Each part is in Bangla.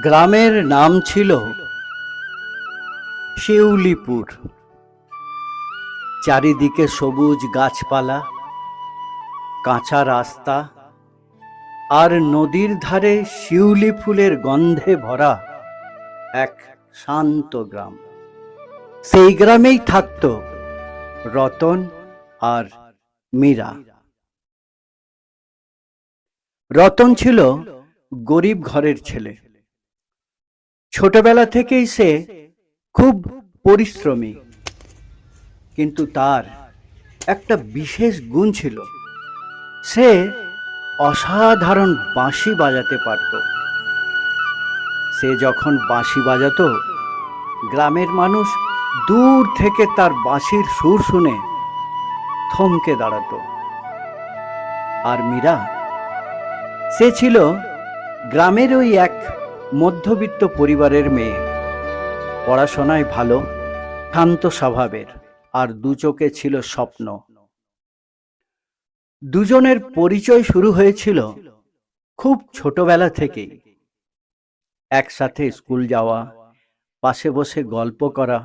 গ্রামের নাম ছিল শিউলিপুর। চারিদিকে সবুজ গাছপালা, কাঁচা রাস্তা আর নদীর ধারে শিউলি ফুলের গন্ধে ভরা এক শান্ত গ্রাম। সেই গ্রামেই থাকত রতন আর মীরা। রতন ছিল গরিব ঘরের ছেলে। ছোটবেলা থেকেই সে খুব পরিশ্রমী, কিন্তু তার একটা বিশেষ গুণ ছিল, সে অসাধারণ বাঁশি বাজাতে পারত। সে যখন বাঁশি বাজাতো, গ্রামের মানুষ দূর থেকে তার বাঁশির সুর শুনে থমকে দাঁড়াতো। আর মীরা, সে ছিল গ্রামের ওই এক মধ্যবিত্ত পরিবারের মেয়ে। পড়াশোনায় ভালো, শান্ত স্বভাবের, আর দু চোখে ছিল স্বপ্ন। দুজনের পরিচয় শুরু হয়েছিল খুব ছোটবেলা থেকেই। একসাথে স্কুল যাওয়া, পাশে বসে গল্প করা,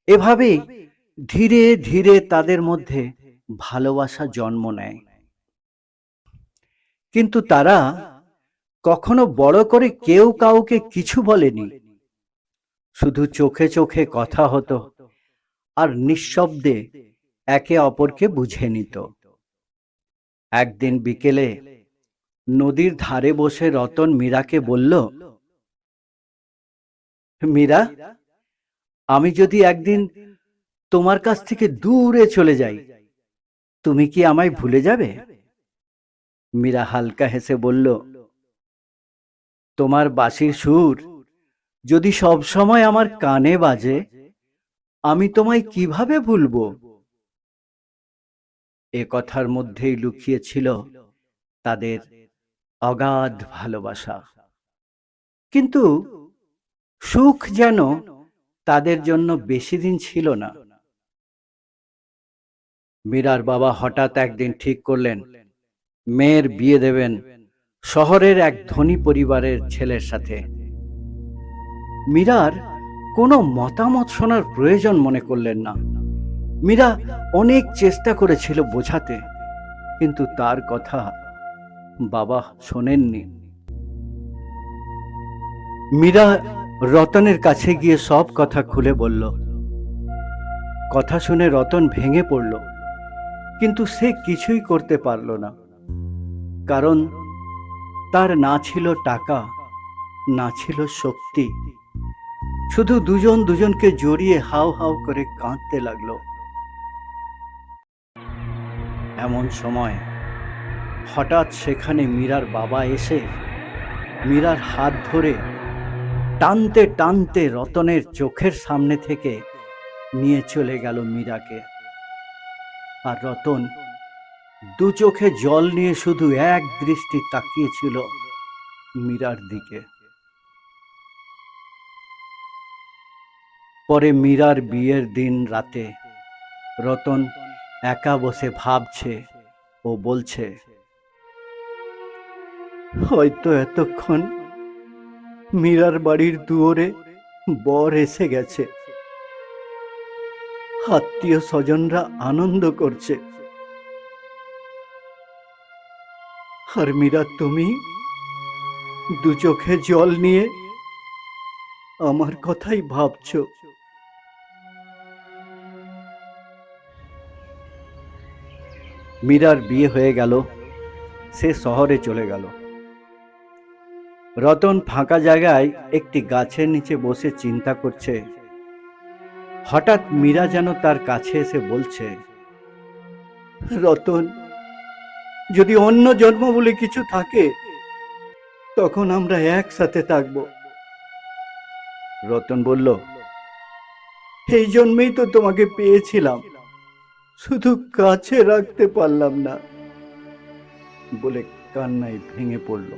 এভাবেই ধীরে ধীরে তাদের মধ্যে ভালোবাসা জন্ম নেয়। কিন্তু তারা কখনো বড় করে কেউ কাউকে কিছু বলেনি। শুধু চোখে চোখে কথা হতো আর নিঃশব্দে একে অপরকে বুঝে নিত। একদিন বিকেলে নদীর ধারে বসে রতন মীরাকে বলল, মীরা, আমি যদি একদিন তোমার কাছ থেকে দূরে চলে যাই, তুমি কি আমায় ভুলে যাবে? মীরা হালকা হেসে বলল, তোমার বাঁশির সুর যদি সব সময় আমার কানে বাজে, আমি তোমায় কিভাবে ভুলবো? এ কথার মধ্যেই লুকিয়ে ছিল তাদের অগাধ ভালোবাসা। কিন্তু সুখ যেন তাদের জন্য বেশি দিন ছিল না। মীরার বাবা হঠাৎ একদিন ঠিক করলেন মেয়ের বিয়ে দেবেন শহরের এক ধনী পরিবারের ছেলের সাথে। মীরার কোনো মতামত শোনার প্রয়োজন মনে করলেন না। মীরা অনেক চেষ্টা করেছিল বোঝাতে, কিন্তু তার কথা বাবা শোনেননি। মীরা রতনের কাছে গিয়ে সব কথা খুলে বলল। কথা শুনে রতন ভেঙে পড়ল, কিন্তু সে কিছুই করতে পারল না। কারণ তার না ছিল টাকা, না ছিল শক্তি। শুধু দুজন দুজনকে জড়িয়ে হাউ হাউ করে কাঁদতে লাগলো। এমন সময় হঠাৎ সেখানে মীরার বাবা এসে মীরার হাত ধরে টানতে টানতে রতনের চোখের সামনে থেকে নিয়ে চলে গেল মীরাকে। আর রতন দু চোখে জল নিয়ে শুধু এক দৃষ্টি তাকিয়েছিল মীরার দিকে। পরে মীরার বিয়ের দিন রাতে রতন একা বসে ভাবছে ও বলছে, হয়তো এতক্ষণ মীরার বাড়ির দুয়ারে বর এসে গেছে, আত্মীয় স্বজনরা আনন্দ করছে, আর মীরা তুমি দু চোখে জল নিয়ে আমার কথাই ভাবছো। মীরার বিয়ে হয়ে গেল, সে শহরে চলে গেল। রতন ফাঁকা জায়গায় একটি গাছের নিচে বসে চিন্তা করছে। হঠাৎ মীরা যেন তার কাছে এসে বলছে, রতন, যদি অন্য জন্ম বলে কিছু থাকে, তখন আমরা একসাথে থাকব। রতন বলল, এই জন্মেই তো তোমাকে পেয়েছিলাম, শুধু কাছে রাখতে পারলাম না, বলে কান্নায় ভেঙে পড়ল।